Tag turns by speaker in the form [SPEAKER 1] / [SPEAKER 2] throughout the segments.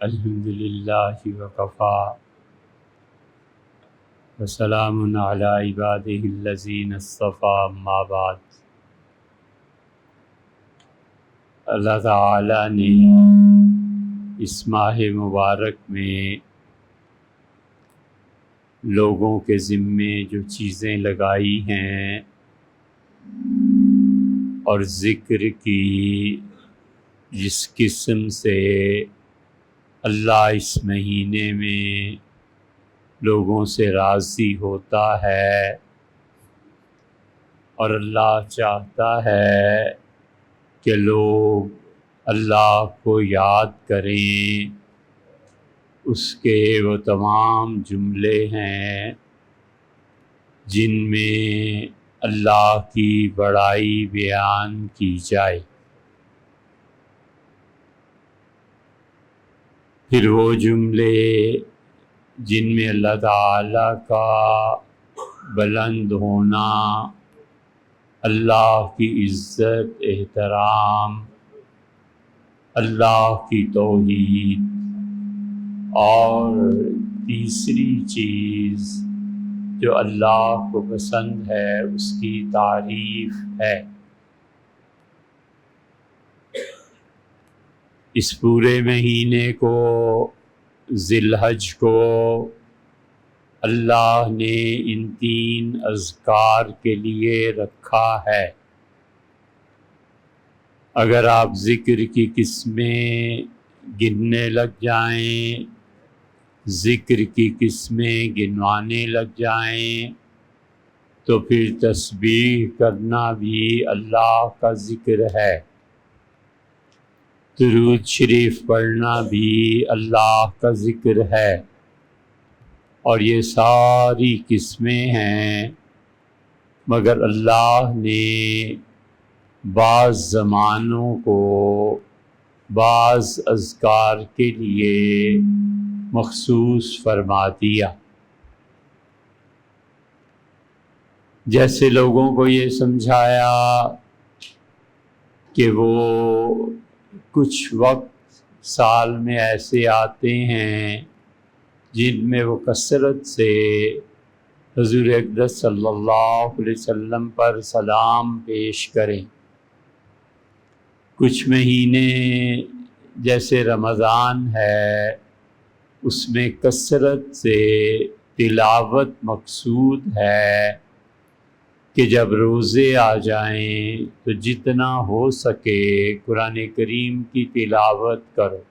[SPEAKER 1] الحمد للہ وکفا وسلام علی عبادہ الذین اصطفیٰ اما بعد۔ اللہ تعالیٰ نے اس ماہ مبارک میں لوگوں کے ذمے جو چیزیں لگائی ہیں اور ذکر کی جس قسم سے اللہ اس مہینے میں لوگوں سے راضی ہوتا ہے اور اللہ چاہتا ہے کہ لوگ اللہ کو یاد کریں، اس کے وہ تمام جملے ہیں جن میں اللہ کی بڑائی بیان کی جائے۔ پھر وہ جملے جن میں اللہ تعالیٰ کا بلند ہونا، اللہ کی عزت احترام، اللہ کی توحید، اور تیسری چیز جو اللہ کو پسند ہے اس کی تعریف ہے۔ اس پورے مہینے کو، ذی الحج کو، اللہ نے ان 3 اذکار کے لیے رکھا ہے۔ اگر آپ ذکر کی قسمیں گننے لگ جائیں، ذکر کی قسمیں گنوانے لگ جائیں، تو پھر تسبیح کرنا بھی اللہ کا ذکر ہے، درود شریف پڑھنا بھی اللہ کا ذکر ہے، اور یہ ساری قسمیں ہیں، مگر اللہ نے بعض زمانوں کو بعض اذکار کے لیے مخصوص فرما دیا۔ جیسے لوگوں کو یہ سمجھایا کہ وہ کچھ وقت سال میں ایسے آتے ہیں جن میں وہ کثرت سے حضور اقدس صلی اللہ علیہ وسلم پر سلام پیش کریں۔ کچھ مہینے جیسے رمضان ہے، اس میں کثرت سے تلاوت مقصود ہے کہ جب روزے آ جائیں تو جتنا ہو سکے قرآن کریم کی تلاوت کرو۔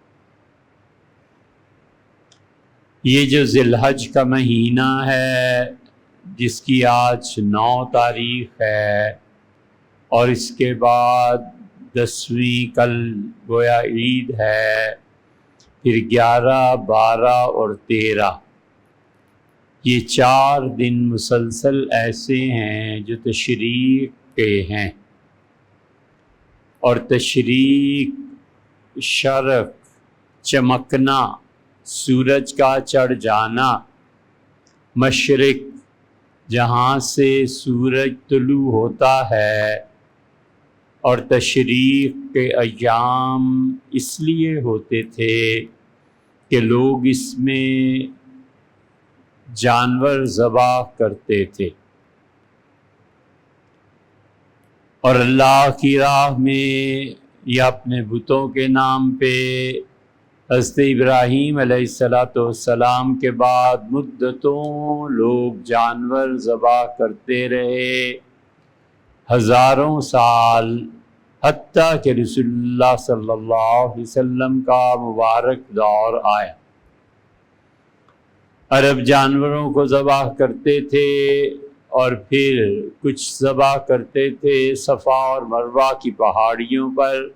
[SPEAKER 1] یہ جو ذی الحج کا مہینہ ہے، جس کی آج 9 تاریخ ہے، اور اس کے بعد 10ویں کل گویا عید ہے، پھر 11، 12 اور 13، یہ 4 دن مسلسل ایسے ہیں جو تشریق کے ہیں، اور تشریق شرق، چمکنا، سورج کا چڑھ جانا، مشرق جہاں سے سورج طلوع ہوتا ہے، اور تشریق کے ایام اس لیے ہوتے تھے کہ لوگ اس میں جانور ذبح کرتے تھے، اور اللہ کی راہ میں یا اپنے بتوں کے نام پہ حضرت ابراہیم علیہ السلام کے بعد مدتوں لوگ جانور ذبح کرتے رہے، ہزاروں سال، حتیٰ کہ رسول اللہ صلی اللہ علیہ وسلم کا مبارک دور آیا۔ عرب جانوروں کو ذبح کرتے تھے، اور پھر کچھ ذبح کرتے تھے صفا اور مروہ کی پہاڑیوں پر،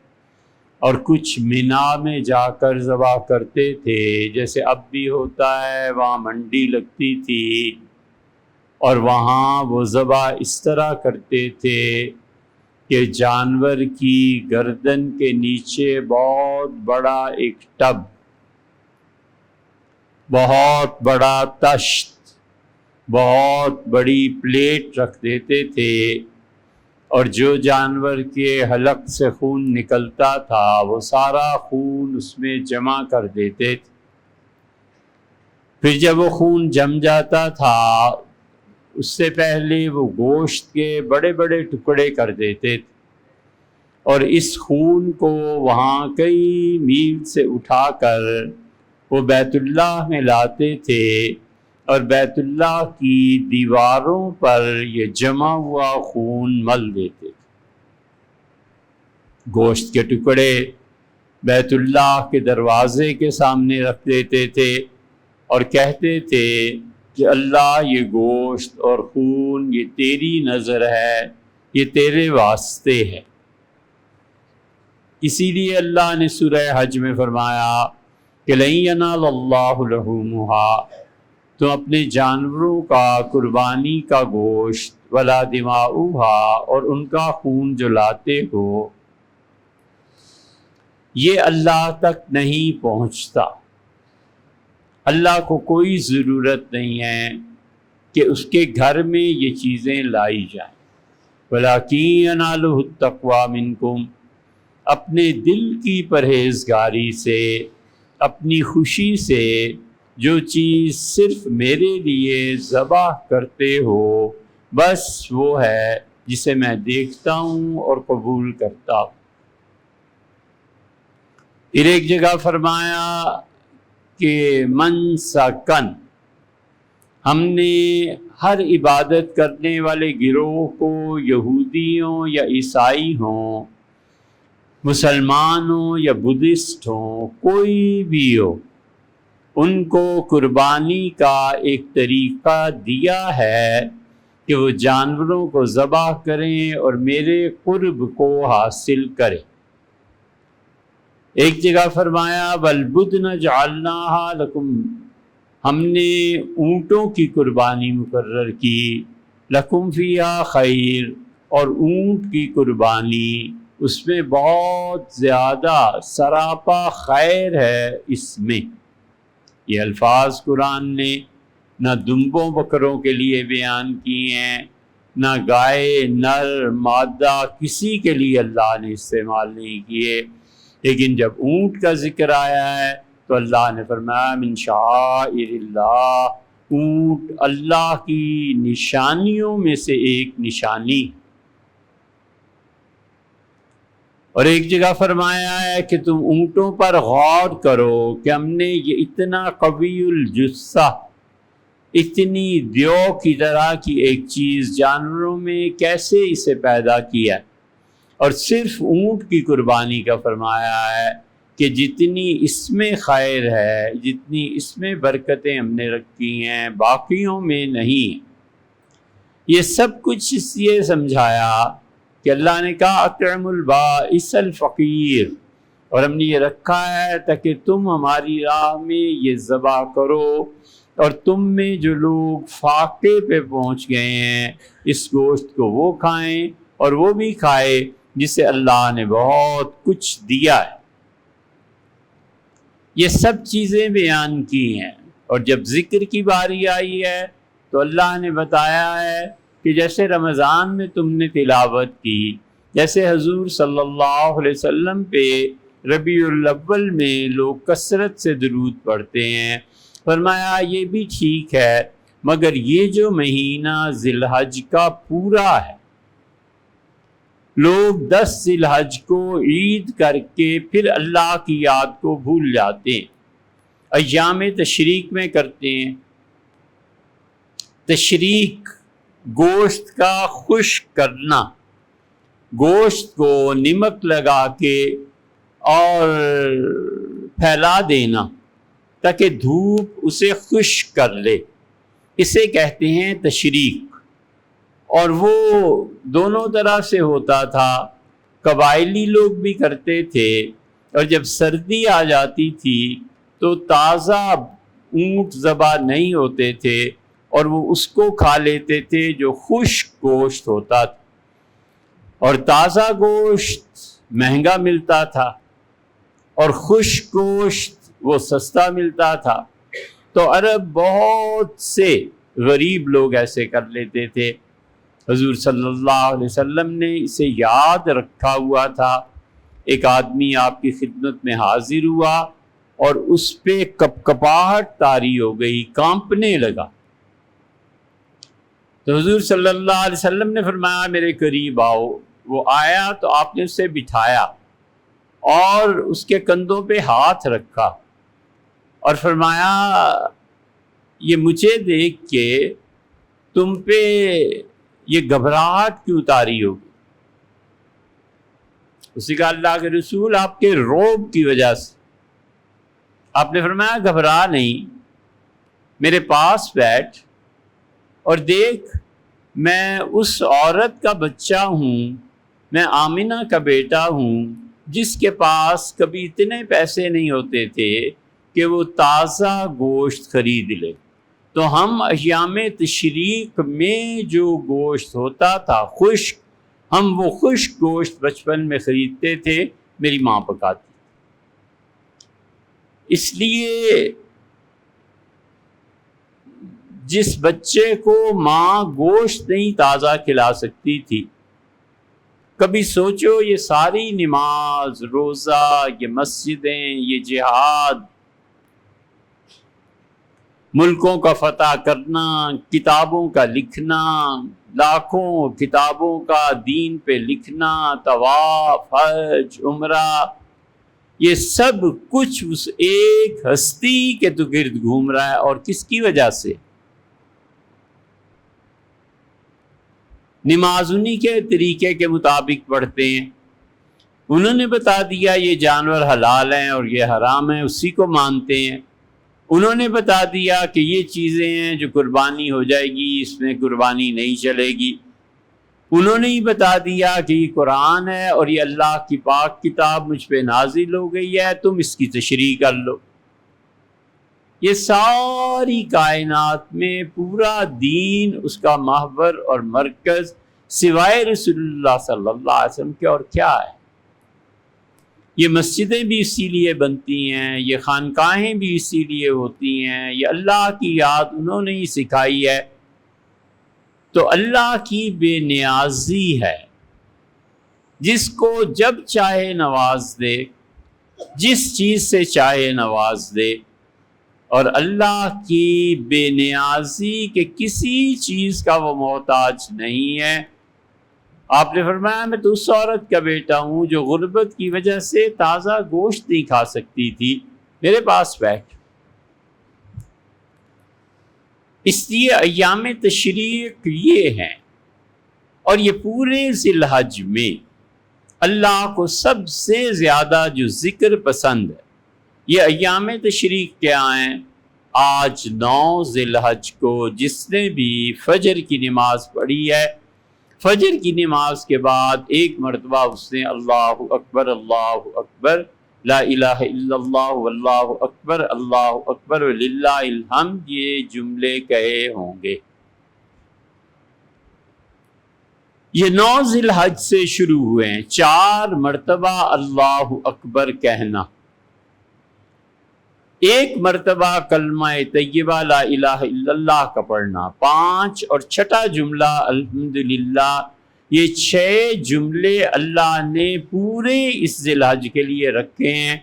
[SPEAKER 1] اور کچھ مینا میں جا کر ذبح کرتے تھے، جیسے اب بھی ہوتا ہے، وہاں منڈی لگتی تھی، اور وہاں وہ ذبح اس طرح کرتے تھے کہ جانور کی گردن کے نیچے بہت بڑا ایک ٹب، بہت بڑا تشت، بہت بڑی پلیٹ رکھ دیتے تھے، اور جو جانور کے حلق سے خون نکلتا تھا وہ سارا خون اس میں جمع کر دیتے تھے۔ پھر جب وہ خون جم جاتا تھا اس سے پہلے وہ گوشت کے بڑے بڑے ٹکڑے کر دیتے تھے اور اس خون کو وہاں کئی میل سے اٹھا کر وہ بیت اللہ میں لاتے تھے اور بیت اللہ کی دیواروں پر یہ جمع ہوا خون مل دیتے تھے۔ گوشت کے ٹکڑے بیت اللہ کے دروازے کے سامنے رکھ دیتے تھے اور کہتے تھے کہ اللہ یہ گوشت اور خون یہ تیری نظر ہے، یہ تیرے واسطے ہے۔ اسی لیے اللہ نے سورہ حج میں فرمایا کہ لَن يَنَالَ اللَّهُ لُحُومُهَا، تم اپنے جانوروں کا قربانی کا گوشت ولا دماؤها، اور ان کا خون جو لاتے ہو یہ اللہ تک نہیں پہنچتا۔ اللہ کو کوئی ضرورت نہیں ہے کہ اس کے گھر میں یہ چیزیں لائی جائیں۔ وَلَٰكِن يَنَالُهُ التَّقْوَىٰ مِنكُمْ، اپنے دل کی پرہیزگاری سے، اپنی خوشی سے جو چیز صرف میرے لیے ذبح کرتے ہو بس وہ ہے جسے میں دیکھتا ہوں اور قبول کرتا ہوں۔ پھر ایک جگہ فرمایا کہ من سکن، ہم نے ہر عبادت کرنے والے گروہ کو، یہودیوں یا عیسائی ہوں، مسلمان ہوں یا بدھسٹ ہوں، کوئی بھی ہو، ان کو قربانی کا ایک طریقہ دیا ہے کہ وہ جانوروں کو ذبح کریں اور میرے قرب کو حاصل کریں۔ ایک جگہ فرمایا وَالْبُدْنَ جَعَلْنَاهَا لَكُمْ، ہم نے اونٹوں کی قربانی مقرر کی، لَكُمْ فِيهَا خَيْرٌ، اور اونٹ کی قربانی اس میں بہت زیادہ سراپا خیر ہے۔ اس میں یہ الفاظ قرآن نے نہ دمبوں بکروں کے لیے بیان کیے ہیں، نہ گائے نر مادہ کسی کے لیے اللہ نے استعمال نہیں کیے، لیکن جب اونٹ کا ذکر آیا ہے تو اللہ نے فرمایا من شعائر اللہ، اونٹ اللہ کی نشانیوں میں سے ایک نشانی۔ اور ایک جگہ فرمایا ہے کہ تم اونٹوں پر غور کرو کہ ہم نے یہ اتنا قوی الجثہ، اتنی دیو کی طرح کی ایک چیز جانوروں میں کیسے اسے پیدا کیا، اور صرف اونٹ کی قربانی کا فرمایا ہے کہ جتنی اس میں خیر ہے، جتنی اس میں برکتیں ہم نے رکھی ہیں باقیوں میں نہیں۔ یہ سب کچھ اس لیے سمجھایا کہ اللہ نے کہا اطعموا البائس الفقیر، اور ہم نے یہ رکھا ہے تاکہ تم ہماری راہ میں یہ ذبح کرو اور تم میں جو لوگ فاقے پہ پہنچ گئے ہیں اس گوشت کو وہ کھائیں اور وہ بھی کھائے جسے اللہ نے بہت کچھ دیا ہے۔ یہ سب چیزیں بیان کی ہیں، اور جب ذکر کی باری آئی ہے تو اللہ نے بتایا ہے کہ جیسے رمضان میں تم نے تلاوت کی، جیسے حضور صلی اللہ علیہ وسلم پہ ربیع الاول میں لوگ کثرت سے درود پڑھتے ہیں، فرمایا یہ بھی ٹھیک ہے، مگر یہ جو مہینہ ذی الحج کا پورا ہے، لوگ 10 ذی الحج کو عید کر کے پھر اللہ کی یاد کو بھول جاتے ہیں، ایام تشریق میں کرتے ہیں۔ تشریق گوشت کا خشک کرنا، گوشت کو نمک لگا کے اور پھیلا دینا تاکہ دھوپ اسے خشک کر لے، اسے کہتے ہیں تشریق۔ اور وہ دونوں طرح سے ہوتا تھا، قبائلی لوگ بھی کرتے تھے، اور جب سردی آ جاتی تھی تو تازہ اونٹ ذبح نہیں ہوتے تھے اور وہ اس کو کھا لیتے تھے جو خشک گوشت ہوتا تھا، اور تازہ گوشت مہنگا ملتا تھا اور خشک گوشت وہ سستا ملتا تھا، تو عرب بہت سے غریب لوگ ایسے کر لیتے تھے حضور صلی اللہ علیہ وسلم نے اسے یاد رکھا ہوا تھا۔ ایک آدمی آپ کی خدمت میں حاضر ہوا اور اس پہ کپکپاہٹ طاری ہو گئی، کانپنے لگا۔ تو حضور صلی اللہ علیہ وسلم نے فرمایا میرے قریب آؤ۔ وہ آیا تو آپ نے اسے بٹھایا اور اس کے کندھوں پہ ہاتھ رکھا اور فرمایا یہ مجھے دیکھ کے تم پہ یہ گھبراہٹ کیوں طاری ہوگی؟ اسی کا اللہ کے رسول آپ کے رعب کی وجہ سے۔ آپ نے فرمایا گھبرا نہیں، میرے پاس بیٹھ اور دیکھ میں اس عورت کا بچہ ہوں، میں آمنہ کا بیٹا ہوں جس کے پاس کبھی اتنے پیسے نہیں ہوتے تھے کہ وہ تازہ گوشت خرید لے۔ تو ہم ایام تشریق میں جو گوشت ہوتا تھا خشک، ہم وہ خشک گوشت بچپن میں خریدتے تھے، میری ماں پکاتی۔ اس لیے جس بچے کو ماں گوشت نہیں تازہ کھلا سکتی تھی، کبھی سوچو یہ ساری نماز، روزہ، یہ مسجدیں، یہ جہاد، ملکوں کا فتح کرنا، کتابوں کا لکھنا، لاکھوں کتابوں کا دین پہ لکھنا، طواف، حج، عمرہ، یہ سب کچھ اس ایک ہستی کے تو گرد گھوم رہا ہے۔ اور کس کی وجہ سے؟ نماز انہی کے طریقے کے مطابق پڑھتے ہیں، انہوں نے بتا دیا یہ جانور حلال ہیں اور یہ حرام ہیں، اسی کو مانتے ہیں۔ انہوں نے بتا دیا کہ یہ چیزیں ہیں جو قربانی ہو جائے گی، اس میں قربانی نہیں چلے گی۔ انہوں نے ہی بتا دیا کہ یہ قرآن ہے اور یہ اللہ کی پاک کتاب مجھ پہ نازل ہو گئی ہے، تم اس کی تشریح کر لو۔ یہ ساری کائنات میں پورا دین، اس کا محور اور مرکز سوائے رسول اللہ صلی اللہ علیہ وسلم کے اور کیا ہے؟ یہ مسجدیں بھی اسی لیے بنتی ہیں، یہ خانقاہیں بھی اسی لیے ہوتی ہیں، یہ اللہ کی یاد انہوں نے ہی سکھائی ہے۔ تو اللہ کی بے نیازی ہے، جس کو جب چاہے نواز دے، جس چیز سے چاہے نواز دے، اور اللہ کی بے نیازی کہ کسی چیز کا وہ محتاج نہیں ہے۔ آپ نے فرمایا میں تو اس عورت کا بیٹا ہوں جو غربت کی وجہ سے تازہ گوشت نہیں کھا سکتی تھی، میرے پاس بیٹھ۔ اس لیے ایام تشریق یہ ہیں، اور یہ پورے ذی الحج میں اللہ کو سب سے زیادہ جو ذکر پسند ہے یہ ایام تشریق کیا ہیں؟ آج 9 ذی الحج کو جس نے بھی فجر کی نماز پڑھی ہے، فجر کی نماز کے بعد ایک مرتبہ اس نے اللہ اکبر لا الہ الا اللہ واللہ اکبر وللہ الحمد یہ جملے کہے ہوں گے۔ یہ 9 ذی الحج سے شروع ہوئے ہیں، 4 مرتبہ اللہ اکبر کہنا، ایک مرتبہ کلمہ طیبہ لا الہ الا اللہ کا پڑھنا، 5 اور چھٹا جملہ الحمدللہ۔ یہ 6 جملے اللہ نے پورے اس ذی الحج کے لیے رکھے ہیں۔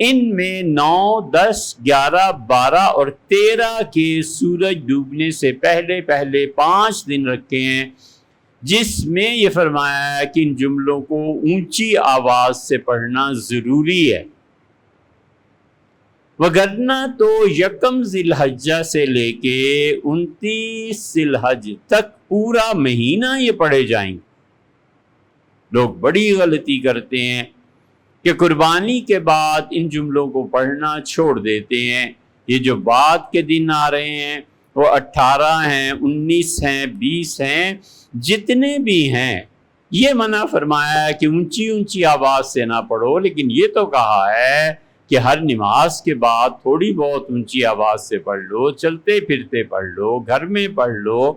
[SPEAKER 1] ان میں 9، 10، 11، 12 اور 13 کے سورج ڈوبنے سے پہلے 5 دن رکھے ہیں، جس میں یہ فرمایا ہے کہ ان جملوں کو اونچی آواز سے پڑھنا ضروری ہے، وگرنہ تو 1 ذی الحجہ سے لے کے 29 ذی الحج تک پورا مہینہ یہ پڑھے جائیں گے۔ لوگ بڑی غلطی کرتے ہیں کہ قربانی کے بعد ان جملوں کو پڑھنا چھوڑ دیتے ہیں۔ یہ جو بعد کے دن آ رہے ہیں وہ 18 ہیں، 19 ہیں، 20 ہیں، جتنے بھی ہیں، یہ منع فرمایا ہے کہ اونچی آواز سے نہ پڑھو، لیکن یہ تو کہا ہے کہ ہر نماز کے بعد تھوڑی بہت اونچی آواز سے پڑھ لو، چلتے پھرتے پڑھ لو، گھر میں پڑھ لو۔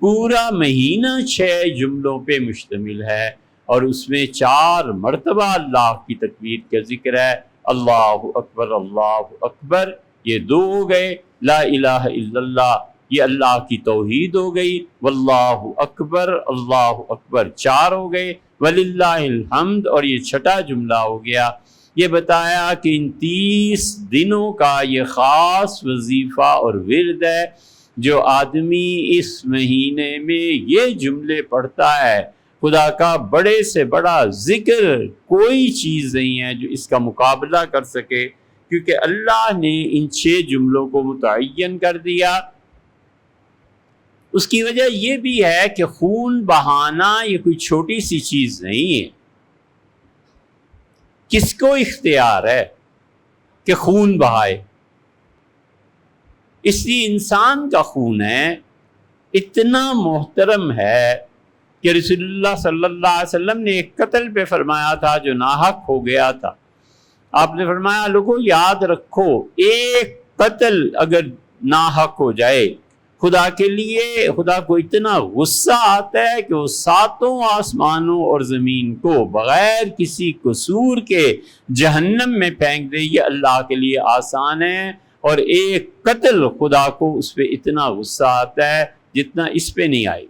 [SPEAKER 1] پورا مہینہ 6 جملوں پہ مشتمل ہے، اور اس میں 4 مرتبہ اللہ کی تکبیر کا ذکر ہے، اللہ اکبر، یہ 2 ہو گئے، لا الہ الا اللہ یہ اللہ کی توحید ہو گئی، واللہ اکبر، اللہ اکبر 4 ہو گئے، وللہ الحمد، اور یہ 6واں جملہ ہو گیا۔ یہ بتایا کہ ان 30 دنوں کا یہ خاص وظیفہ اور ورد ہے، جو آدمی اس مہینے میں یہ جملے پڑھتا ہے، خدا کا بڑے سے بڑا ذکر کوئی چیز نہیں ہے جو اس کا مقابلہ کر سکے، کیونکہ اللہ نے ان 6 جملوں کو متعین کر دیا۔ اس کی وجہ یہ بھی ہے کہ خون بہانا یہ کوئی چھوٹی سی چیز نہیں ہے۔ کس کو اختیار ہے کہ خون بہائے؟ اس لیے انسان کا خون ہے اتنا محترم ہے کہ رسول اللہ صلی اللہ علیہ وسلم نے ایک قتل پہ فرمایا تھا جو ناحق ہو گیا تھا۔ آپ نے فرمایا لوگوں یاد رکھو، ایک قتل اگر ناحق ہو جائے، خدا کے لیے، خدا کو اتنا غصہ آتا ہے کہ وہ 7 آسمانوں اور زمین کو بغیر کسی قصور کے جہنم میں پھینک دے۔ یہ اللہ کے لیے آسان ہے، اور ایک قتل خدا کو اس پہ اتنا غصہ آتا ہے جتنا اس پہ نہیں آئی۔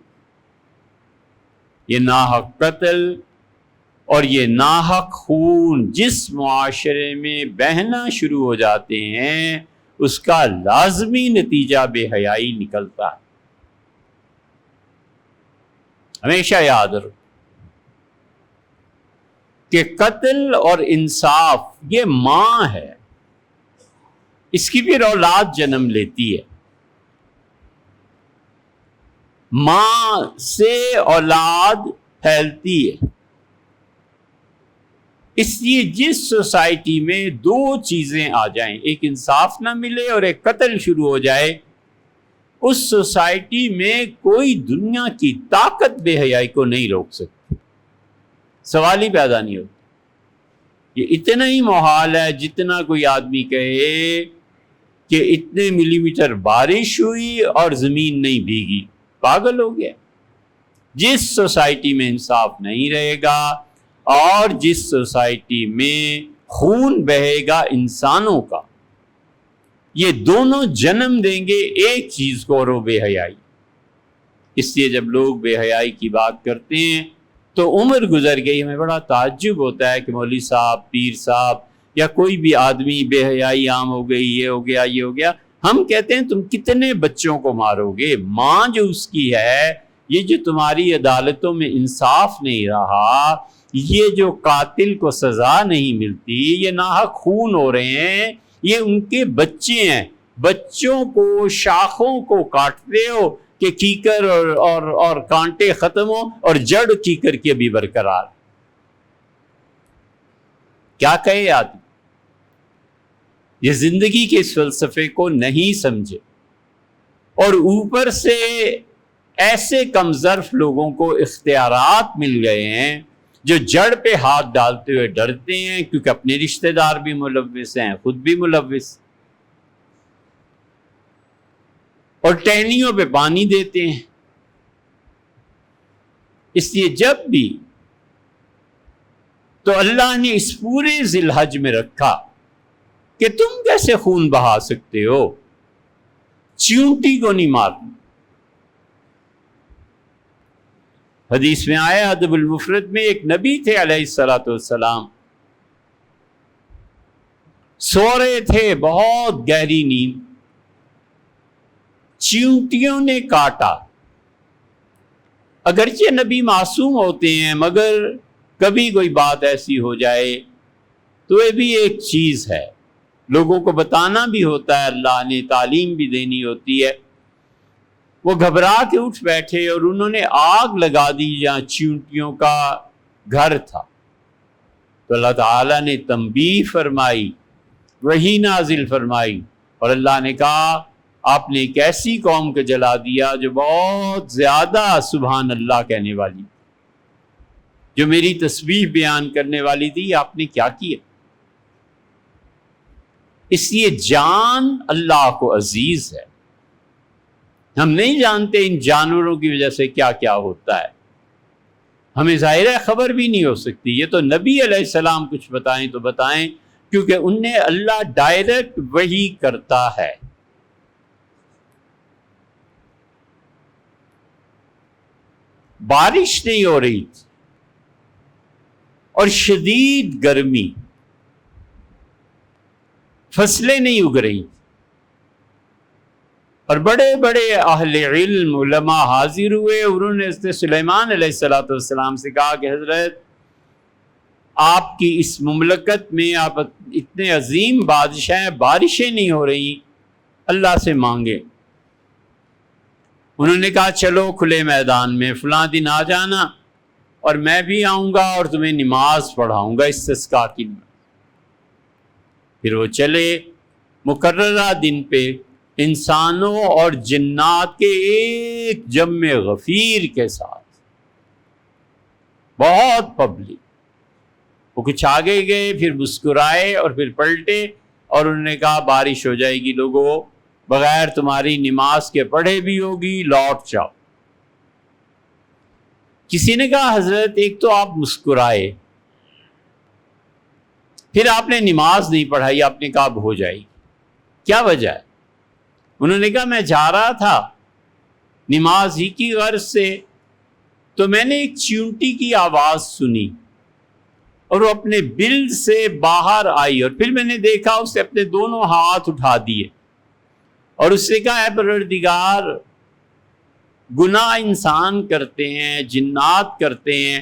[SPEAKER 1] یہ ناحق قتل اور یہ ناحق خون جس معاشرے میں بہنا شروع ہو جاتے ہیں، اس کا لازمی نتیجہ بے حیائی نکلتا ہے۔ ہمیشہ یاد رکھو کہ قتل اور انصاف یہ ماں ہے، اس کی پھر اولاد جنم لیتی ہے۔ ماں سے اولاد پھیلتی ہے۔ اس لیے جس سوسائٹی میں 2 چیزیں آ جائیں، ایک انصاف نہ ملے اور ایک قتل شروع ہو جائے، اس سوسائٹی میں کوئی دنیا کی طاقت بے حیائی کو نہیں روک سکتی، سوال ہی پیدا نہیں ہوتا۔ یہ اتنا ہی محال ہے جتنا کوئی آدمی کہے کہ اتنے ملی میٹر بارش ہوئی اور زمین نہیں بھیگی، پاگل ہو گیا۔ جس سوسائٹی میں انصاف نہیں رہے گا اور جس سوسائٹی میں خون بہے گا انسانوں کا، یہ دونوں جنم دیں گے ایک چیز کو، اور وہ بے حیائی۔ اس لیے جب لوگ بے حیائی کی بات کرتے ہیں تو عمر گزر گئی، ہمیں بڑا تعجب ہوتا ہے کہ مولوی صاحب، پیر صاحب یا کوئی بھی آدمی بے حیائی عام ہو گئی، یہ ہو گیا، یہ ہو گیا۔ ہم کہتے ہیں تم کتنے بچوں کو مارو گے؟ ماں جو اس کی ہے، یہ جو تمہاری عدالتوں میں انصاف نہیں رہا، یہ جو قاتل کو سزا نہیں ملتی، یہ ناحق خون ہو رہے ہیں، یہ ان کے بچے ہیں۔ بچوں کو، شاخوں کو کاٹتے ہو کہ کیکر اور کانٹے ختم ہو، اور جڑ کیکر کی بھی برقرار۔ کیا کہے آدمی؟ یہ زندگی کے اس فلسفے کو نہیں سمجھے، اور اوپر سے ایسے کم ظرف لوگوں کو اختیارات مل گئے ہیں جو جڑ پہ ہاتھ ڈالتے ہوئے ڈرتے ہیں، کیونکہ اپنے رشتہ دار بھی ملوث ہیں، خود بھی ملوث، اور ٹہنیوں پہ پانی دیتے ہیں۔ اس لیے جب بھی تو اللہ نے اس پورے ذی الحج میں رکھا کہ تم کیسے خون بہا سکتے ہو؟ چیونٹی کو نہیں مارنا۔ حدیث میں آیا ادب المفرد میں، ایک نبی تھے علیہ الصلوۃ والسلام، سو رہے تھے، بہت گہری نیند، چیونٹیوں نے کاٹا۔ اگرچہ نبی معصوم ہوتے ہیں، مگر کبھی کوئی بات ایسی ہو جائے تو یہ بھی ایک چیز ہے، لوگوں کو بتانا بھی ہوتا ہے، اللہ نے تعلیم بھی دینی ہوتی ہے۔ وہ گھبرا کے اٹھ بیٹھے اور انہوں نے آگ لگا دی جہاں چیونٹیوں کا گھر تھا، تو اللہ تعالیٰ نے تنبیہ فرمائی، وحی نازل فرمائی، اور اللہ نے کہا آپ نے ایک ایسی قوم کو جلا دیا جو بہت زیادہ سبحان اللہ کہنے والی، جو میری تسبیح بیان کرنے والی تھی، آپ نے کیا کیا؟ اس لیے جان اللہ کو عزیز ہے۔ ہم نہیں جانتے ان جانوروں کی وجہ سے کیا کیا ہوتا ہے، ہمیں ظاہر ہے خبر بھی نہیں ہو سکتی۔ یہ تو نبی علیہ السلام کچھ بتائیں تو بتائیں، کیونکہ انہیں اللہ ڈائریکٹ وحی کرتا ہے۔ بارش نہیں ہو رہی تھی اور شدید گرمی، فصلیں نہیں اگ رہی، اور بڑے بڑے اہل علم علماء حاضر ہوئے، انہوں نے حضرت سلیمان علیہ السلام سے کہا کہ حضرت آپ کی اس مملکت میں آپ اتنے عظیم بادشاہ ہیں، بارشیں نہیں ہو رہی، اللہ سے مانگے۔ انہوں نے کہا چلو کھلے میدان میں فلاں دن آ جانا اور میں بھی آؤں گا اور تمہیں نماز پڑھاؤں گا استسقاء کی۔ پھر وہ چلے مقررہ دن پہ انسانوں اور جنات کے ایک جمع غفیر کے ساتھ، بہت پبلک۔ وہ کچھ آگے گئے، پھر مسکرائے اور پھر پلٹے اور انہوں نے کہا بارش ہو جائے گی لوگوں، بغیر تمہاری نماز کے پڑھے بھی ہوگی، لوٹ جاؤ۔ کسی نے کہا حضرت ایک تو آپ مسکرائے، پھر آپ نے نماز نہیں پڑھائی، آپ نے کہا اب ہو جائے گی، کیا وجہ ہے؟ انہوں نے کہا میں جا رہا تھا نماز ہی کی غرض سے، تو میں نے ایک چیونٹی کی آواز سنی اور وہ اپنے بل سے باہر آئی، اور پھر میں نے دیکھا اس نے اپنے دونوں ہاتھ اٹھا دیے اور اس سے کہا اے پروردگار، گناہ انسان کرتے ہیں، جنات کرتے ہیں،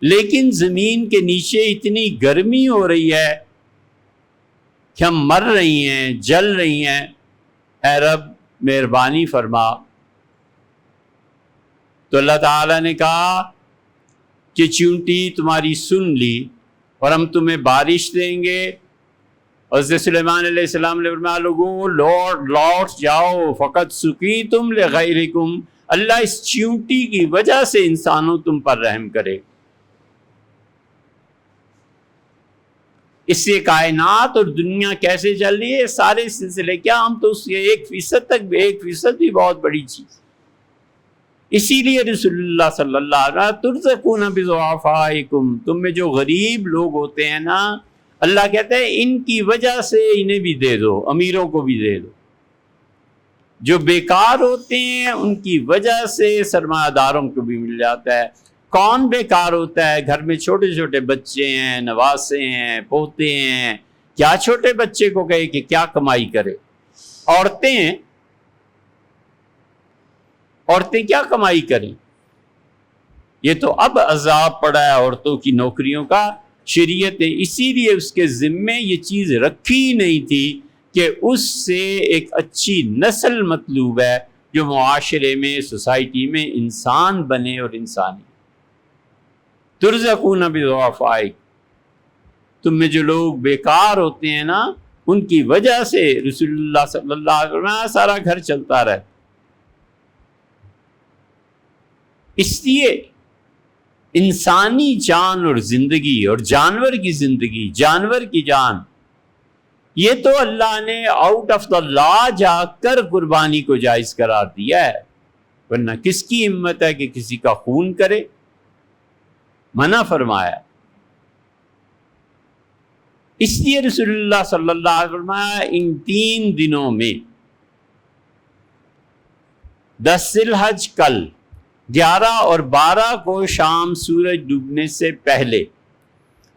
[SPEAKER 1] لیکن زمین کے نیچے اتنی گرمی ہو رہی ہے کہ ہم مر رہی ہیں، جل رہی ہیں، اے رب مہربانی فرما۔ تو اللہ تعالیٰ نے کہا کہ چونٹی تمہاری سن لی اور ہم تمہیں بارش دیں گے۔ حضرت سلیمان علیہ السلام نے فرمایا لوگوں لوٹ جاؤ، فقط سقیتم لغیرکم، اللہ اس چیونٹی کی وجہ سے انسانوں تم پر رحم کرے۔ اس سے کائنات اور دنیا کیسے چل رہی ہے، سارے سلسلے، کیا ہم تو اس کے 1% تک، 1% بھی بہت بڑی چیز۔ اسی لیے رسول اللہ صلی اللہ علیہ وسلم ترزقون بضعفائکم، تم میں جو غریب لوگ ہوتے ہیں نا، اللہ کہتا ہے ان کی وجہ سے انہیں بھی دے دو، امیروں کو بھی دے دو۔ جو بیکار ہوتے ہیں ان کی وجہ سے سرمایہ داروں کو بھی مل جاتا ہے۔ کون بیکار ہوتا ہے؟ گھر میں چھوٹے چھوٹے بچے ہیں، نواسے ہیں، پوتے ہیں، کیا چھوٹے بچے کو کہے کہ کیا کمائی کرے؟ عورتیں کیا کمائی کریں؟ یہ تو اب عذاب پڑا ہے عورتوں کی نوکریوں کا، شریعت نے اسی لیے اس کے ذمے یہ چیز رکھی نہیں تھی کہ اس سے ایک اچھی نسل مطلوب ہے جو معاشرے میں، سوسائٹی میں انسان بنے اور انسانی۔ ترزقون بضعفائکم، تم میں جو لوگ بیکار ہوتے ہیں نا، ان کی وجہ سے رسول اللہ صلی اللہ علیہ وسلم سارا گھر چلتا رہتا۔ اس لیے انسانی جان اور زندگی اور جانور کی زندگی، جانور کی جان، یہ تو اللہ نے آؤٹ آف دا لا جا کر قربانی کو جائز قرار دیا ہے، ورنہ کس کی ہمت ہے کہ کسی کا خون کرے؟ منع فرمایا۔ اس لیے رسول اللہ صلی اللہ علیہ وسلم ان 3 دنوں میں 10 ذی الحج کل، 11 اور 12 کو شام سورج ڈوبنے سے پہلے،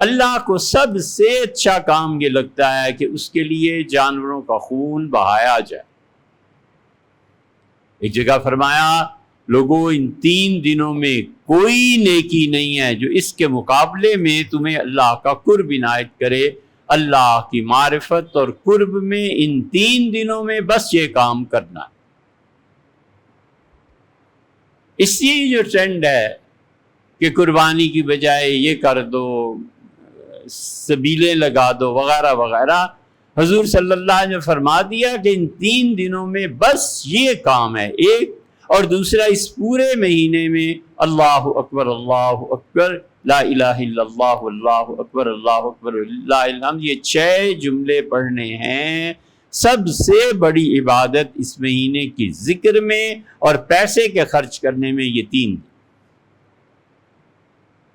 [SPEAKER 1] اللہ کو سب سے اچھا کام یہ لگتا ہے کہ اس کے لیے جانوروں کا خون بہایا جائے۔ ایک جگہ فرمایا لوگوں ان 3 دنوں میں کوئی نیکی نہیں ہے جو اس کے مقابلے میں تمہیں اللہ کا قرب عنایت کرے۔ اللہ کی معرفت اور قرب میں ان 3 دنوں میں بس یہ کام کرنا ہے۔ اس لیے جو ٹرینڈ ہے کہ قربانی کی بجائے یہ کر دو، سبیلیں لگا دو وغیرہ وغیرہ، حضور صلی اللہ علیہ وسلم نے فرما دیا کہ ان 3 دنوں میں بس یہ کام ہے، ایک، اور دوسرا اس پورے مہینے میں اللہ اکبر لا الہ الا اللہ اللہ اکبر لا الہ، یہ 6 جملے پڑھنے ہیں۔ سب سے بڑی عبادت اس مہینے کی ذکر میں اور پیسے کے خرچ کرنے میں یہ 3،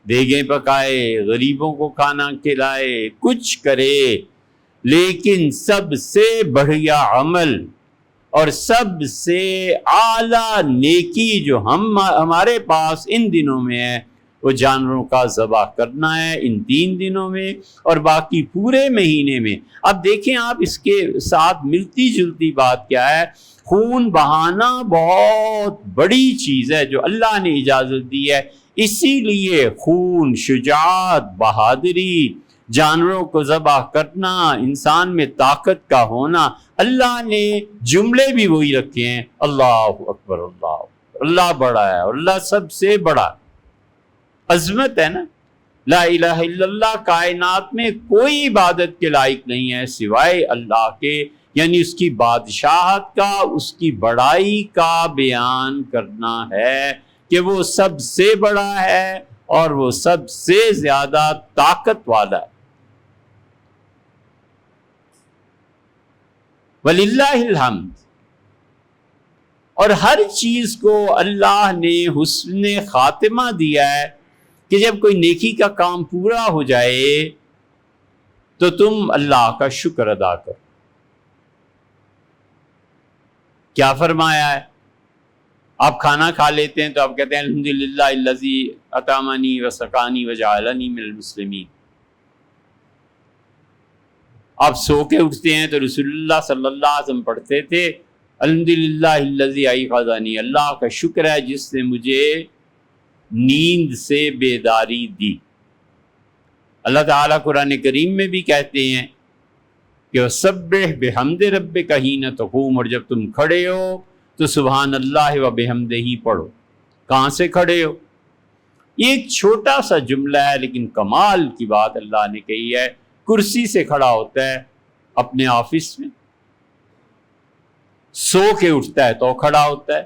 [SPEAKER 1] دیگیں پکائے، غریبوں کو کھانا کھلائے، کچھ کرے، لیکن سب سے بڑھیا عمل اور سب سے اعلیٰ نیکی جو ہمارے پاس ان دنوں میں ہے وہ جانوروں کا ذبح کرنا ہے ان 3 دنوں میں اور باقی پورے مہینے میں۔ اب دیکھیں آپ اس کے ساتھ ملتی جلتی بات کیا ہے، خون بہانا بہت بڑی چیز ہے جو اللہ نے اجازت دی ہے، اسی لیے خون، شجاعت، بہادری، جانوروں کو ذبح کرنا، انسان میں طاقت کا ہونا، اللہ نے جملے بھی وہی رکھے ہیں، اللہ اکبر اللہ اکبر، اللہ بڑا ہے اور اللہ سب سے بڑا، عظمت ہے نا۔ لا الہ الا اللہ، کائنات میں کوئی عبادت کے لائق نہیں ہے سوائے اللہ کے، یعنی اس کی بادشاہت کا، اس کی بڑائی کا بیان کرنا ہے کہ وہ سب سے بڑا ہے اور وہ سب سے زیادہ طاقت والا ہے۔ وَلِلَّهِ الْحَمْدُ، اور ہر چیز کو اللہ نے حسن خاتمہ دیا ہے کہ جب کوئی نیکی کا کام پورا ہو جائے تو تم اللہ کا شکر ادا کرو۔ کیا فرمایا ہے؟ آپ کھانا کھا لیتے ہیں تو آپ کہتے ہیں الحمدللہ الذی اطعمنی وسقانی وجعلنی من المسلمین۔ آپ سو کے اٹھتے ہیں تو رسول اللہ صلی اللہ علیہ وسلم پڑھتے تھے الحمدللہ الذی ایقظنی، اللہ کا شکر ہے جس نے مجھے نیند سے بیداری دی۔ اللہ تعالیٰ قرآن کریم میں بھی کہتے ہیں کہ وَسَبِّحْ بِحَمْدِ رَبِّكَ حِینَ تَقُومُ، اور جب تم کھڑے ہو تو سبحان اللہ و بحمدہ پڑھو۔ کہاں سے کھڑے ہو؟ یہ ایک چھوٹا سا جملہ ہے لیکن کمال کی بات اللہ نے کہی ہے۔ کرسی سے کھڑا ہوتا ہے اپنے آفس میں، سو کے اٹھتا ہے تو کھڑا ہوتا ہے،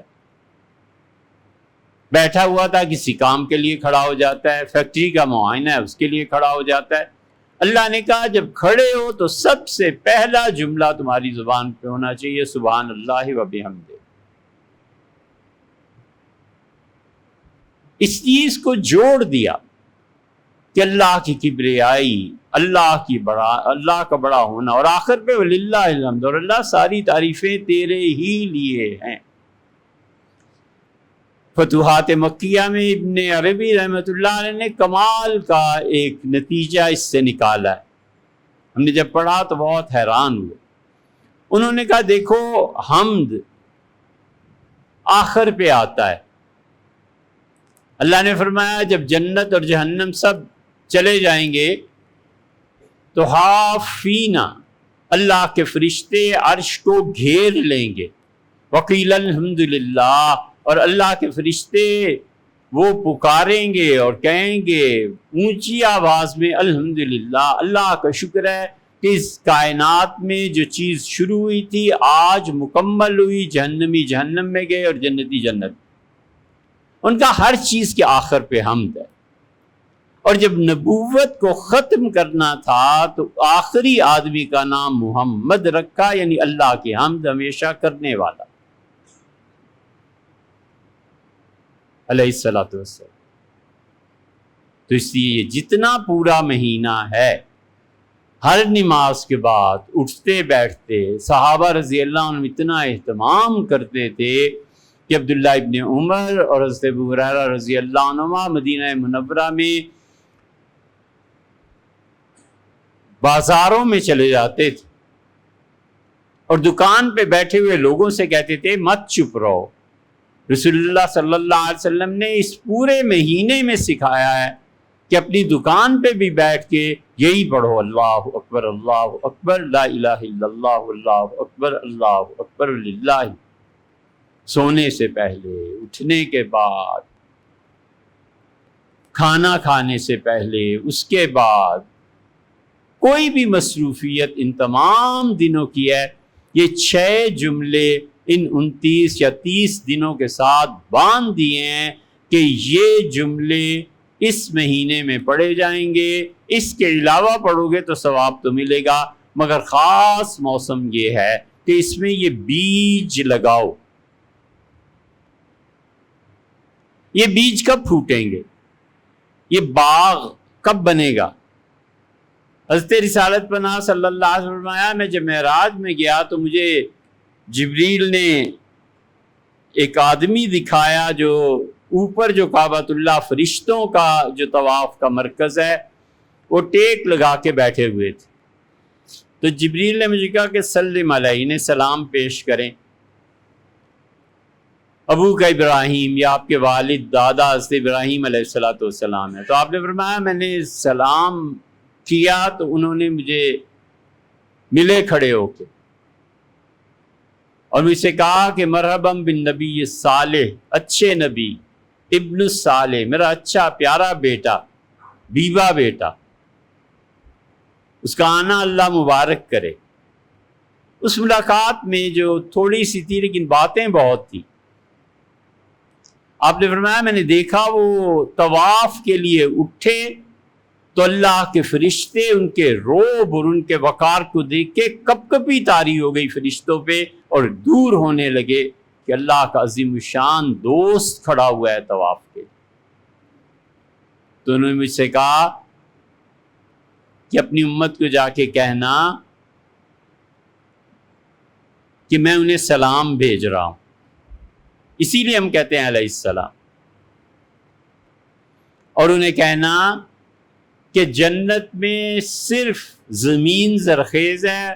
[SPEAKER 1] بیٹھا ہوا تھا کسی کام کے لیے کھڑا ہو جاتا ہے، فیکٹری کا معائنہ ہے اس کے لیے کھڑا ہو جاتا ہے۔ اللہ نے کہا جب کھڑے ہو تو سب سے پہلا جملہ تمہاری زبان پہ ہونا چاہیے سبحان اللہ و بحمدہ۔ اس چیز کو جوڑ دیا کہ اللہ کی کبریائی، اللہ کا بڑا ہونا، اور آخر پہ وللہ الحمد، اور اللہ ساری تعریفیں تیرے ہی لیے ہیں۔ فتوحات مکیہ میں ابن عربی رحمۃ اللہ علیہ نے کمال کا ایک نتیجہ اس سے نکالا ہے، ہم نے جب پڑھا تو بہت حیران ہوئے۔ انہوں نے کہا دیکھو حمد آخر پہ آتا ہے، اللہ نے فرمایا جب جنت اور جہنم سب چلے جائیں گے تو حافینا، اللہ کے فرشتے عرش کو گھیر لیں گے، وقیل الحمدللہ، اور اللہ کے فرشتے وہ پکاریں گے اور کہیں گے اونچی آواز میں الحمدللہ، اللہ کا شکر ہے کہ اس کائنات میں جو چیز شروع ہوئی تھی آج مکمل ہوئی، جہنمی جہنم میں گئے اور جنتی جنت۔ ان کا ہر چیز کے آخر پہ حمد ہے۔ اور جب نبوت کو ختم کرنا تھا تو آخری آدمی کا نام محمد رکھا، یعنی اللہ کی حمد ہمیشہ کرنے والا علیہ الصلوۃ والسلام۔ تو اس لیے یہ جتنا پورا مہینہ ہے، ہر نماز کے بعد اٹھتے بیٹھتے صحابہ رضی اللہ عنہ اتنا اہتمام کرتے تھے کہ عبداللہ ابن عمر اور حضرت ابو ہریرہ رضی اللہ عنہما مدینہ منورہ میں بازاروں میں چلے جاتے تھے اور دکان پہ بیٹھے ہوئے لوگوں سے کہتے تھے مت چپ رہو۔ رسول اللہ صلی اللہ علیہ وسلم نے اس پورے مہینے میں سکھایا ہے کہ اپنی دکان پہ بھی بیٹھ کے یہی پڑھو اللہ اکبر لا الہ الا اللہ اللہ اکبر للہ، سونے سے پہلے، اٹھنے کے بعد، کھانا کھانے سے پہلے، اس کے بعد کوئی بھی مصروفیت ان تمام دنوں کی ہے۔ یہ 6 جملے ان 29 یا 30 دنوں کے ساتھ باندھ دیے ہیں کہ یہ جملے اس مہینے میں پڑھے جائیں گے، اس کے علاوہ پڑھو گے تو ثواب تو ملے گا، مگر خاص موسم یہ ہے کہ اس میں یہ بیج لگاؤ۔ یہ بیج کب پھوٹیں گے؟ یہ باغ کب بنے گا؟ حضرت رسالت پناہ صلی اللہ علیہ وسلم فرمایا میں جب معراج میں گیا تو مجھے جبریل نے ایک آدمی دکھایا جو اوپر جو کعبۃ اللہ فرشتوں کا جو طواف کا مرکز ہے وہ ٹیک لگا کے بیٹھے ہوئے تھے. تو جبریل نے مجھے کہا کہ سلم علیہ، انہیں سلام پیش کریں. ابو کا ابراہیم یا آپ کے والد دادا حضرت ابراہیم علیہ السلام ہے. تو آپ نے فرمایا میں نے سلام کیا تو انہوں نے مجھے ملے کھڑے ہو کے اور مجھ سے کہا کہ مرحباً بالنبی صالح، اچھے نبی، ابن الصالح، میرا اچھا پیارا بیٹا، بیوہ بیٹا، اس کا آنا اللہ مبارک کرے. اس ملاقات میں جو تھوڑی سی تھی لیکن باتیں بہت تھی. آپ نے فرمایا میں نے دیکھا وہ طواف کے لیے اٹھے تو اللہ کے فرشتے ان کے روب اور ان کے وقار کو دیکھ کے کپ کپی طاری ہو گئی فرشتوں پہ اور دور ہونے لگے کہ اللہ کا عظیم الشان دوست کھڑا ہوا ہے طواف کے. تو انہوں نے مجھ سے کہا کہ اپنی امت کو جا کے کہنا کہ میں انہیں سلام بھیج رہا ہوں. اسی لیے ہم کہتے ہیں علیہ السلام. اور انہیں کہنا کہ جنت میں صرف زمین زرخیز ہے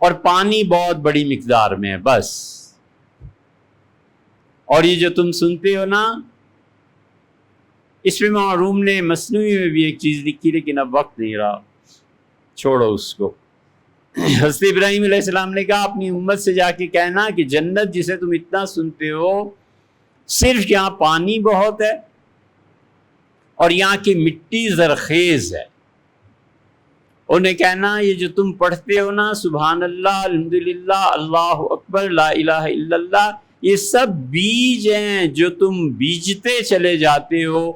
[SPEAKER 1] اور پانی بہت بڑی مقدار میں ہے بس. اور یہ جو تم سنتے ہو نا، اس میں معروم نے مثنوی میں بھی ایک چیز لکھی لیکن اب وقت نہیں رہا، چھوڑو اس کو. حضرت ابراہیم علیہ السلام نے کہا اپنی امت سے جا کے کہنا کہ جنت جسے تم اتنا سنتے ہو صرف یہاں پانی بہت ہے اور یہاں کی مٹی زرخیز ہے. انہیں کہنا یہ جو تم پڑھتے ہو نا سبحان اللہ، الحمدللہ، اللہ اکبر، لا الہ الا اللہ، یہ سب بیج ہیں جو تم بیجتے چلے جاتے ہو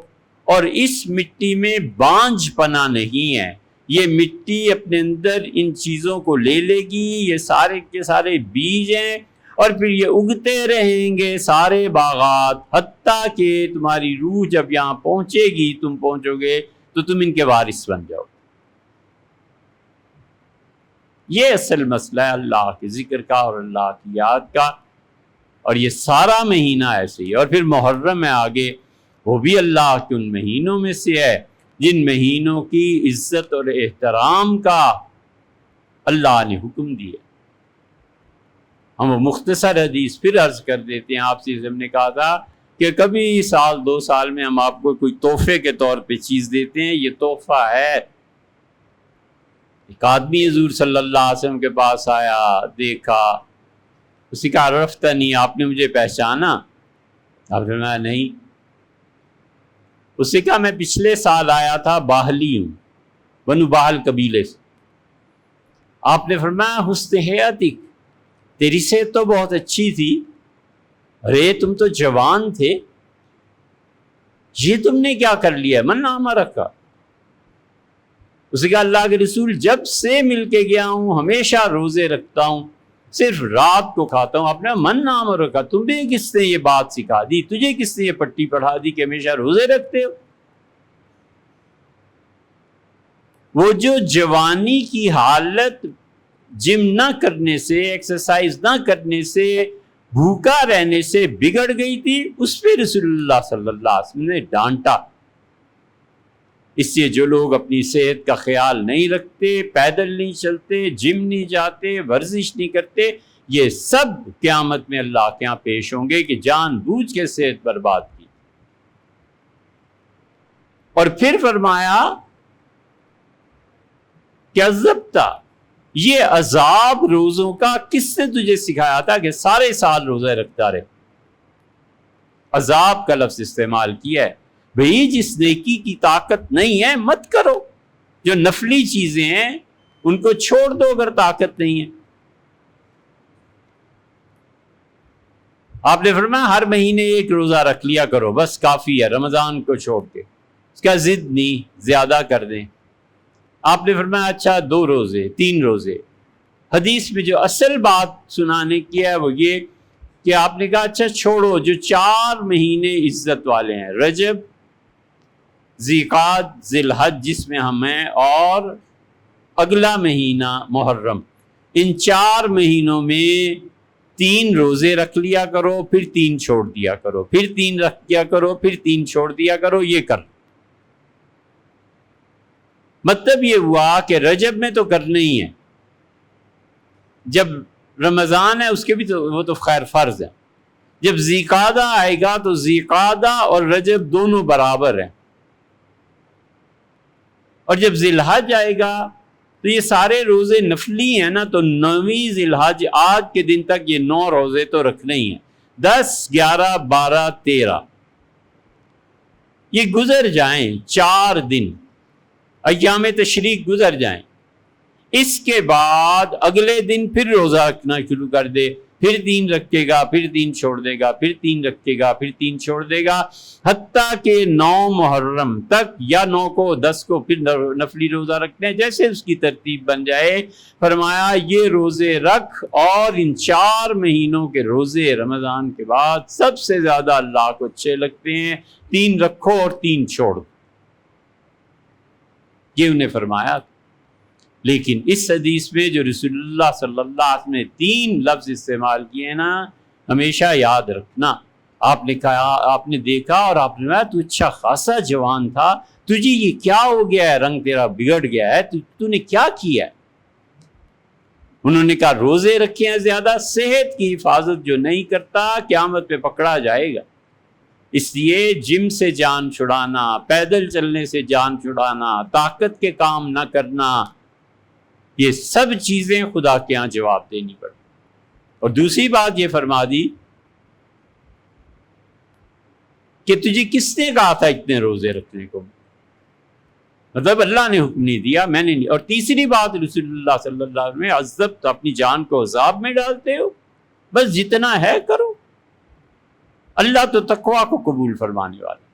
[SPEAKER 1] اور اس مٹی میں بانجھ پنا نہیں ہے. یہ مٹی اپنے اندر ان چیزوں کو لے لے گی، یہ سارے کے سارے بیج ہیں اور پھر یہ اگتے رہیں گے سارے باغات، حتیٰ کہ تمہاری روح جب یہاں پہنچے گی، تم پہنچو گے تو تم ان کے وارث بن جاؤ. یہ اصل مسئلہ ہے اللہ کے ذکر کا اور اللہ کی یاد کا. اور یہ سارا مہینہ ایسے ہی. اور پھر محرم ہے آگے، وہ بھی اللہ کے ان مہینوں میں سے ہے جن مہینوں کی عزت اور احترام کا اللہ نے حکم دیا. ہم وہ مختصر حدیث پھر عرض کر دیتے ہیں. آپ سے ہم نے کہا تھا کہ کبھی سال 2 سال میں ہم آپ کو کوئی تحفے کے طور پہ چیز دیتے ہیں. یہ تحفہ ہے. ایک آدمی حضور صلی اللہ علیہ وسلم کے پاس آیا، دیکھا، اسی کا عرفتہ نہیں، آپ نے مجھے پہچانا؟ آپ نے فرمایا نہیں. اس نے کہا میں پچھلے سال آیا تھا، باہلی ہوں، بنو باہل قبیلے سے. آپ نے فرمایا حسن حیاتک، تیری صحت تو بہت اچھی تھی، ارے تم تو جوان تھے، یہ تم نے کیا کر لیا؟ من نام رکھا. اس نے کہا اللہ کے رسول جب سے مل کے گیا ہوں ہمیشہ روزے رکھتا ہوں، صرف رات کو کھاتا ہوں. اپنا من نام رکھا. تمہیں کس نے یہ بات سکھا دی؟ تجھے کس نے یہ پٹی پڑھا دی کہ ہمیشہ روزے رکھتے ہو؟ وہ جو جوانی کی حالت جم نہ کرنے سے، ایکسرسائز نہ کرنے سے، بھوکا رہنے سے بگڑ گئی تھی، اس پہ رسول اللہ صلی اللہ علیہ وسلم نے ڈانٹا. اس سے جو لوگ اپنی صحت کا خیال نہیں رکھتے، پیدل نہیں چلتے، جم نہیں جاتے، ورزش نہیں کرتے، یہ سب قیامت میں اللہ کے یہاں پیش ہوں گے کہ جان بوجھ کے صحت برباد کی. اور پھر فرمایا کہ عذبتا، یہ عذاب روزوں کا کس نے تجھے سکھایا تھا کہ سارے سال روزہ رکھتا رہے؟ عذاب کا لفظ استعمال کیا ہے. بھئی جس نیکی کی طاقت نہیں ہے مت کرو. جو نفلی چیزیں ہیں ان کو چھوڑ دو اگر طاقت نہیں ہے. آپ نے فرمایا ہر مہینے ایک روزہ رکھ لیا کرو، بس کافی ہے، رمضان کو چھوڑ کے. اس کا ضد نہیں زیادہ کر دیں. آپ نے فرمایا اچھا 2 روزے 3 روزے. حدیث میں جو اصل بات سنانے کی ہے وہ یہ کہ آپ نے کہا اچھا چھوڑو جو 4 مہینے عزت والے ہیں، رجب، ذی-قعدہ، ذی الحج جس میں ہم ہیں، اور اگلا مہینہ محرم، ان 4 مہینوں میں 3 روزے رکھ لیا کرو، پھر 3 چھوڑ دیا کرو، پھر 3 رکھ دیا کرو، پھر 3 چھوڑ دیا کرو، یہ کر۔ مطلب یہ ہوا کہ رجب میں تو کرنا ہی ہے، جب رمضان ہے اس کے بھی تو وہ تو خیر فرض ہے، جب ذیقعدہ آئے گا تو ذیقعدہ اور رجب دونوں برابر ہیں، اور جب ذی الحج آئے گا تو یہ سارے روزے نفلی ہیں نا، تو 9ویں ذی الحج آج کے دن تک یہ 9 روزے تو رکھنے ہی ہیں، 10 11 12 13 یہ گزر جائیں، 4 دن ایام تشریق گزر جائیں، اس کے بعد اگلے دن پھر روزہ رکھنا شروع کر دے، پھر 3 رکھے گا، پھر 3 چھوڑ دے گا، پھر 3 رکھے گا، پھر 3 چھوڑ دے گا، حتیٰ کہ 9 محرم تک یا 9 کو 10 کو پھر نفلی روزہ رکھتے ہیں، جیسے اس کی ترتیب بن جائے۔ فرمایا یہ روزے رکھ، اور ان 4 مہینوں کے روزے رمضان کے بعد سب سے زیادہ اللہ کو اچھے لگتے ہیں، 3 رکھو اور 3 چھوڑ دو، یہ انہیں فرمایا۔ لیکن اس حدیث میں جو رسول اللہ صلی اللہ علیہ وسلم نے 3 لفظ استعمال کیے نا، ہمیشہ یاد رکھنا۔ آپ نے کہا، آپ نے دیکھا اور آپ نے کہا تو اچھا خاصا جوان تھا، تجھے یہ کیا ہو گیا ہے، رنگ تیرا بگڑ گیا ہے، تو نے کیا کیا ہے؟ انہوں نے کہا روزے رکھے ہیں زیادہ، صحت کی حفاظت جو نہیں کرتا قیامت پہ پکڑا جائے گا۔ اس لیے جم سے جان چھڑانا، پیدل چلنے سے جان چھڑانا، طاقت کے کام نہ کرنا، یہ سب چیزیں خدا کے ہاں جواب دینی پڑتی۔ اور دوسری بات یہ فرما دی کہ تجھے کس نے کہا تھا اتنے روزے رکھنے کو؟ مطلب اللہ نے حکم نہیں دیا، میں نے نہیں۔ اور تیسری بات رسول اللہ صلی اللہ علیہ وسلم نے عذب، تو اپنی جان کو عذاب میں ڈالتے ہو، بس جتنا ہے کرو، اللہ تو تقویٰ کو قبول فرمانے والا۔